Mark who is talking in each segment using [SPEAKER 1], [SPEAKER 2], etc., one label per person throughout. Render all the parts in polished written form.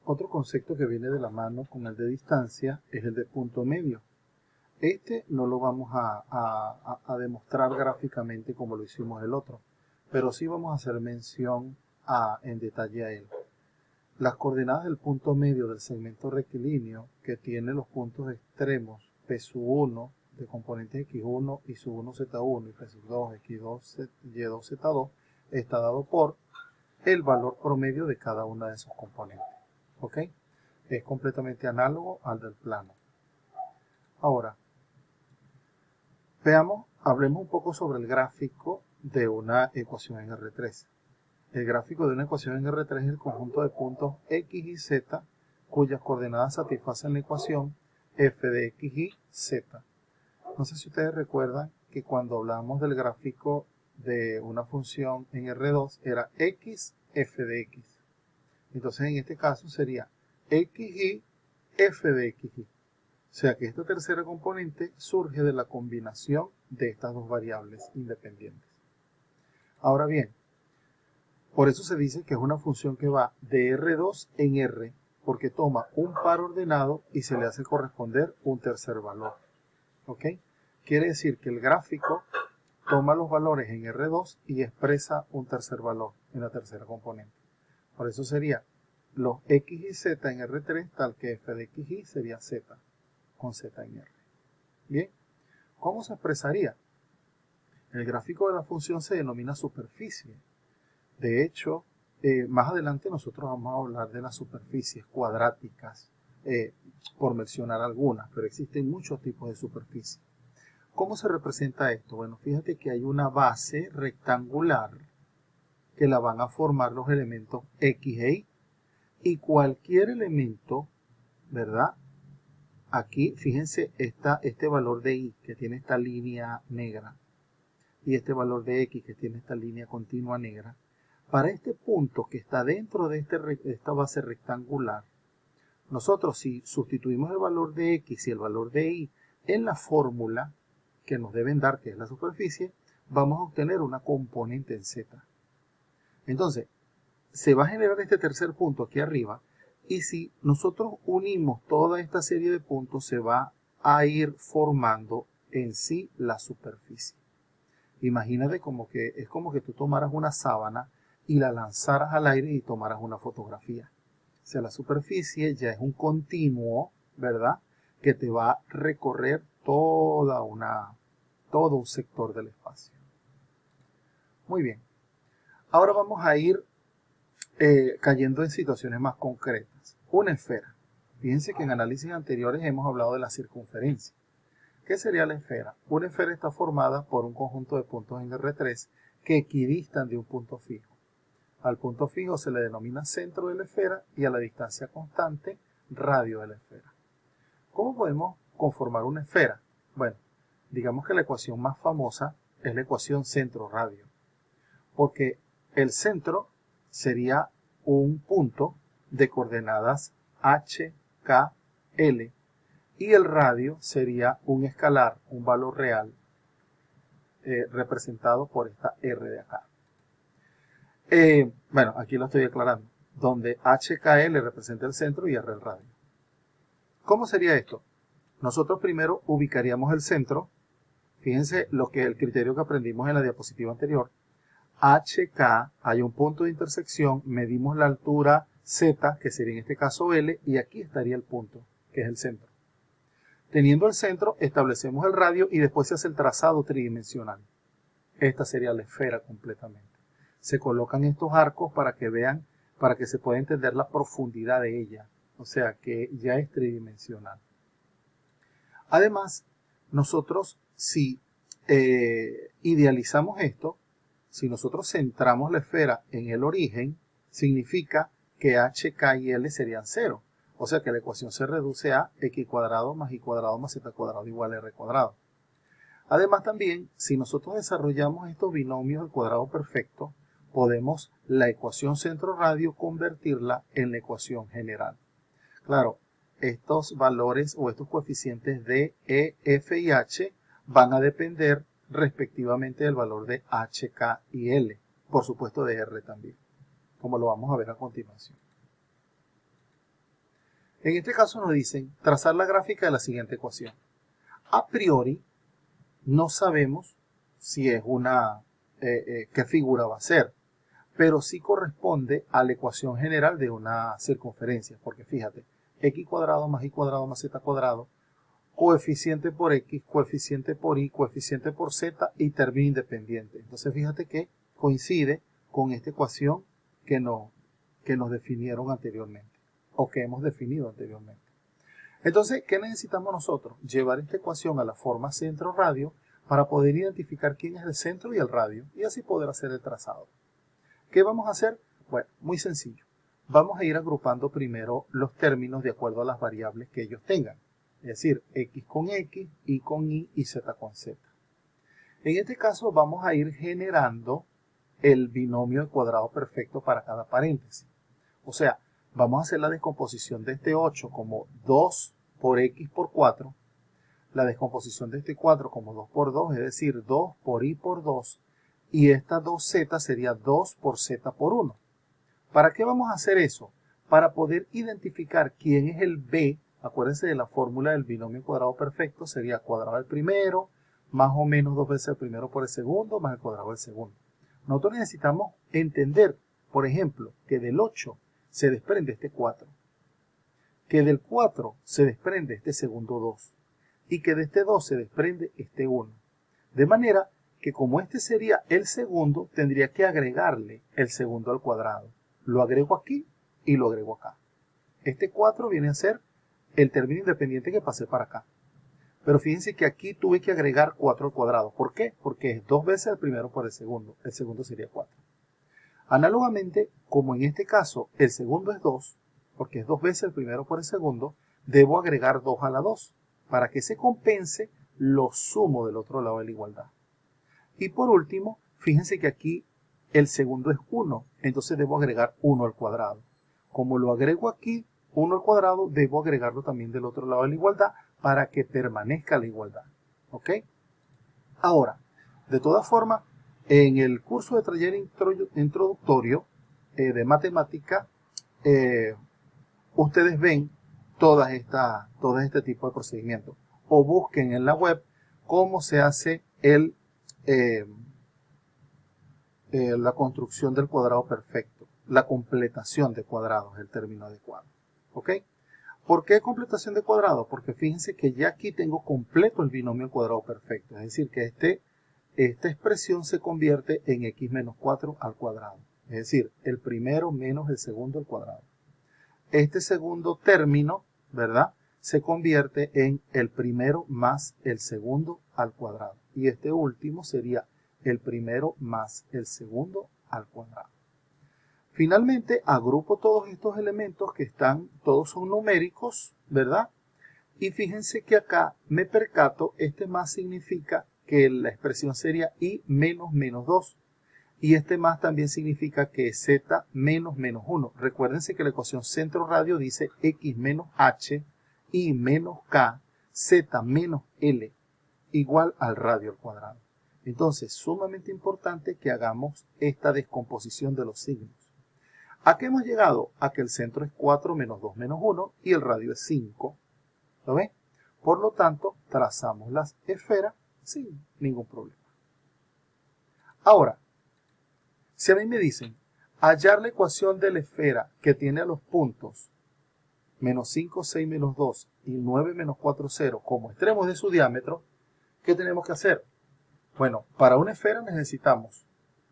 [SPEAKER 1] Otro concepto que viene de la mano con el de distancia es el de punto medio. Este no lo vamos a demostrar gráficamente como lo hicimos el otro, pero sí vamos a hacer mención en detalle a él. Las coordenadas del punto medio del segmento rectilíneo que tiene los puntos extremos P1 de componentes X1 y sub 1 Z1 y P2 X2 Y2 Z2 está dado por el valor promedio de cada una de esos componentes. ¿Ok? Es completamente análogo al del plano. Ahora, hablemos un poco sobre el gráfico de una ecuación en R3. El gráfico de una ecuación en R3 es el conjunto de puntos X y Z cuyas coordenadas satisfacen la ecuación f de X y Z. No sé si ustedes recuerdan que cuando hablamos del gráfico de una función en R2 era X, f de X. Entonces en este caso sería XY, f de XY. O sea que esta tercera componente surge de la combinación de estas dos variables independientes. Ahora bien, por eso se dice que es una función que va de R2 en R, porque toma un par ordenado y se le hace corresponder un tercer valor. ¿Ok? Quiere decir que el gráfico toma los valores en R2 y expresa un tercer valor en la tercera componente. Por eso sería los X y Z en R3, tal que f de XY sería Z, con Z en R. Bien, ¿cómo se expresaría? El gráfico de la función se denomina superficie. De hecho, más adelante nosotros vamos a hablar de las superficies cuadráticas, por mencionar algunas, pero existen muchos tipos de superficie. ¿Cómo se representa esto? Bueno, fíjate que hay una base rectangular que la van a formar los elementos X e Y, y cualquier elemento, ¿verdad? Aquí, fíjense, está este valor de Y, que tiene esta línea negra, y este valor de X, que tiene esta línea continua negra. Para este punto que está dentro de esta base rectangular, nosotros si sustituimos el valor de X y el valor de Y en la fórmula que nos deben dar, que es la superficie, vamos a obtener una componente en Z. Entonces, se va a generar este tercer punto aquí arriba, y si nosotros unimos toda esta serie de puntos, se va a ir formando en sí la superficie. Imagínate es como que tú tomaras una sábana y la lanzaras al aire y tomaras una fotografía. O sea, la superficie ya es un continuo, ¿verdad? Que te va a recorrer todo un sector del espacio. Muy bien. Ahora vamos a ir cayendo en situaciones más concretas. Una esfera. Fíjense que en análisis anteriores hemos hablado de la circunferencia. ¿Qué sería la esfera? Una esfera está formada por un conjunto de puntos en R3 que equidistan de un punto fijo. Al punto fijo se le denomina centro de la esfera y a la distancia constante, radio de la esfera. ¿Cómo podemos conformar una esfera? Bueno, digamos que la ecuación más famosa es la ecuación centro-radio, porque el centro sería un punto de coordenadas h, k, l, y el radio sería un escalar, un valor real, representado por esta r de acá. Bueno, aquí lo estoy aclarando, donde HKL representa el centro y R el radio. ¿Cómo sería esto? Nosotros primero ubicaríamos el centro. Fíjense el criterio que aprendimos en la diapositiva anterior. HK, hay un punto de intersección, medimos la altura Z, que sería en este caso L, y aquí estaría el punto, que es el centro. Teniendo el centro, establecemos el radio y después se hace el trazado tridimensional. Esta sería la esfera completamente. Se colocan estos arcos para que vean, para que se pueda entender la profundidad de ella. O sea que ya es tridimensional. Además, nosotros si idealizamos esto, si nosotros centramos la esfera en el origen, significa que h, k y l serían 0. O sea que la ecuación se reduce a x cuadrado más y cuadrado más z cuadrado igual a r cuadrado. Además también, si nosotros desarrollamos estos binomios al cuadrado perfecto, podemos la ecuación centro-radio convertirla en la ecuación general. Claro, estos valores o estos coeficientes de E, F y H van a depender respectivamente del valor de H, K y L. Por supuesto de R también, como lo vamos a ver a continuación. En este caso nos dicen trazar la gráfica de la siguiente ecuación. A priori no sabemos si es qué figura va a ser, pero sí corresponde a la ecuación general de una circunferencia, porque fíjate, x cuadrado más y cuadrado más z cuadrado, coeficiente por x, coeficiente por y, coeficiente por z y término independiente. Entonces fíjate que coincide con esta ecuación que nos definieron anteriormente, o que hemos definido anteriormente. Entonces, ¿qué necesitamos nosotros? Llevar esta ecuación a la forma centro-radio para poder identificar quién es el centro y el radio, y así poder hacer el trazado. ¿Qué vamos a hacer? Bueno, muy sencillo. Vamos a ir agrupando primero los términos de acuerdo a las variables que ellos tengan. Es decir, x con x, y con y z con z. En este caso vamos a ir generando el binomio de cuadrado perfecto para cada paréntesis. O sea, vamos a hacer la descomposición de este 8 como 2 por x por 4. La descomposición de este 4 como 2 por 2, es decir, 2 por y por 2. Y esta 2z sería 2 por z por 1. ¿Para qué vamos a hacer eso? Para poder identificar quién es el b. Acuérdense de la fórmula del binomio cuadrado perfecto. Sería cuadrado del primero, más o menos 2 veces el primero por el segundo, más el cuadrado del segundo. Nosotros necesitamos entender, por ejemplo, que del 8 se desprende este 4. Que del 4 se desprende este segundo 2. Y que de este 2 se desprende este 1. De manera que como este sería el segundo, tendría que agregarle el segundo al cuadrado. Lo agrego aquí y lo agrego acá. Este 4 viene a ser el término independiente que pasé para acá. Pero fíjense que aquí tuve que agregar 4 al cuadrado. ¿Por qué? Porque es 2 veces el primero por el segundo. El segundo sería 4. Análogamente, como en este caso el segundo es 2, porque es 2 veces el primero por el segundo, debo agregar 2 a la 2. Para que se compense, lo sumo del otro lado de la igualdad. Y por último, fíjense que aquí el segundo es 1, entonces debo agregar 1 al cuadrado. Como lo agrego aquí, 1 al cuadrado, debo agregarlo también del otro lado de la igualdad para que permanezca la igualdad. ¿Ok? Ahora, de todas formas, en el curso de taller introductorio de matemática, ustedes ven todo este tipo de procedimientos. O busquen en la web cómo se hace la construcción del cuadrado perfecto. La completación de cuadrados es el término adecuado. ¿Ok? ¿Por qué completación de cuadrados? Porque fíjense que ya aquí tengo completo el binomio cuadrado perfecto. Es decir, que esta expresión se convierte en x menos 4 al cuadrado. Es decir, el primero menos el segundo al cuadrado. Este segundo término, ¿verdad?, se convierte en el primero más el segundo al cuadrado. Y este último sería el primero más el segundo al cuadrado. Finalmente, agrupo todos estos elementos que todos son numéricos, ¿verdad? Y fíjense que acá me percato, este más significa que la expresión sería y menos menos 2. Y este más también significa que es z menos menos 1. Recuérdense que la ecuación centro-radio dice x menos h, y menos k, z menos l, igual al radio al cuadrado. Entonces, sumamente importante que hagamos esta descomposición de los signos. ¿A qué hemos llegado? A que el centro es 4 menos 2 menos 1 y el radio es 5. ¿Lo ven? Por lo tanto, trazamos la esfera sin ningún problema. Ahora, si a mí me dicen hallar la ecuación de la esfera que tiene a los puntos menos 5, 6, menos 2 y 9, menos 4, 0 como extremos de su diámetro, ¿qué tenemos que hacer? Bueno, para una esfera necesitamos,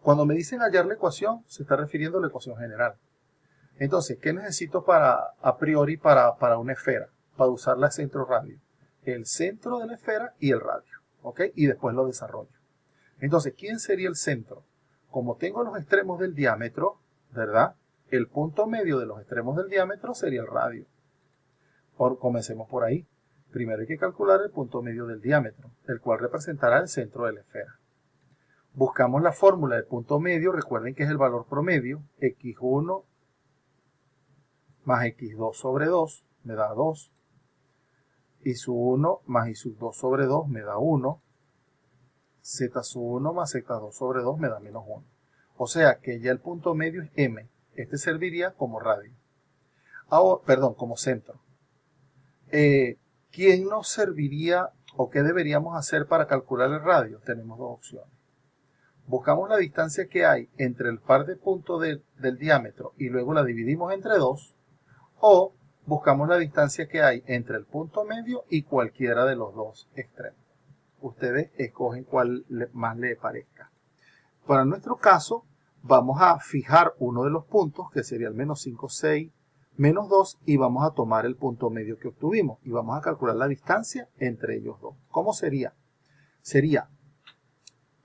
[SPEAKER 1] cuando me dicen hallar la ecuación, se está refiriendo a la ecuación general. Entonces, ¿qué necesito a priori para una esfera? Para usar la centro-radio. El centro de la esfera y el radio. ¿Ok? Y después lo desarrollo. Entonces, ¿quién sería el centro? Como tengo los extremos del diámetro, ¿verdad? El punto medio de los extremos del diámetro sería el radio. Comencemos por ahí. Primero hay que calcular el punto medio del diámetro, el cual representará el centro de la esfera. Buscamos la fórmula del punto medio, recuerden que es el valor promedio, x1 más x2 sobre 2 me da 2, y sub 1 más y sub 2 sobre 2 me da 1, z sub 1 más z2 sobre 2 me da menos 1. O sea que ya el punto medio es m. Este serviría como radio. Ahora, perdón, como centro. ¿Quién nos serviría o qué deberíamos hacer para calcular el radio? Tenemos dos opciones. Buscamos la distancia que hay entre el par de puntos del diámetro y luego la dividimos entre 2, o buscamos la distancia que hay entre el punto medio y cualquiera de los dos extremos. Ustedes escogen cuál más les parezca. Para nuestro caso, vamos a fijar uno de los puntos, que sería el menos 5, 6, menos 2, y vamos a tomar el punto medio que obtuvimos y vamos a calcular la distancia entre ellos dos. ¿Cómo sería? Sería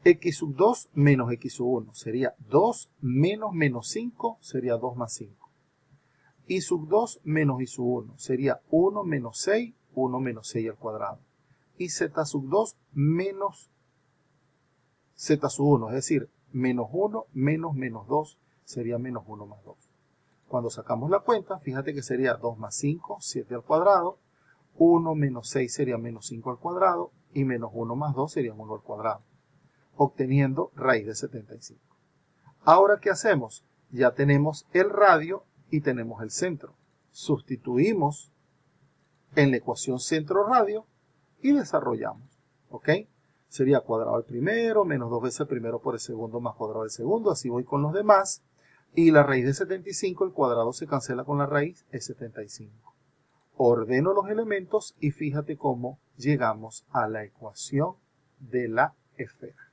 [SPEAKER 1] x sub 2 menos x sub 1. Sería 2 menos menos 5, sería 2 más 5. Y sub 2 menos y sub 1 sería 1 menos 6, 1 menos 6 al cuadrado. Y z sub 2 menos z sub 1, es decir, menos 1 menos menos 2 sería menos 1 más 2. Cuando sacamos la cuenta, fíjate que sería 2 más 5, 7 al cuadrado, 1 menos 6 sería menos 5 al cuadrado, y menos 1 más 2 sería 1 al cuadrado, obteniendo raíz de 75. Ahora, ¿qué hacemos? Ya tenemos el radio y tenemos el centro. Sustituimos en la ecuación centro-radio y desarrollamos. ¿Ok? Sería cuadrado al primero, menos 2 veces el primero por el segundo, más cuadrado del segundo. Así voy con los demás. Y la raíz de 75, el cuadrado se cancela con la raíz, es 75. Ordeno los elementos y fíjate cómo llegamos a la ecuación de la esfera.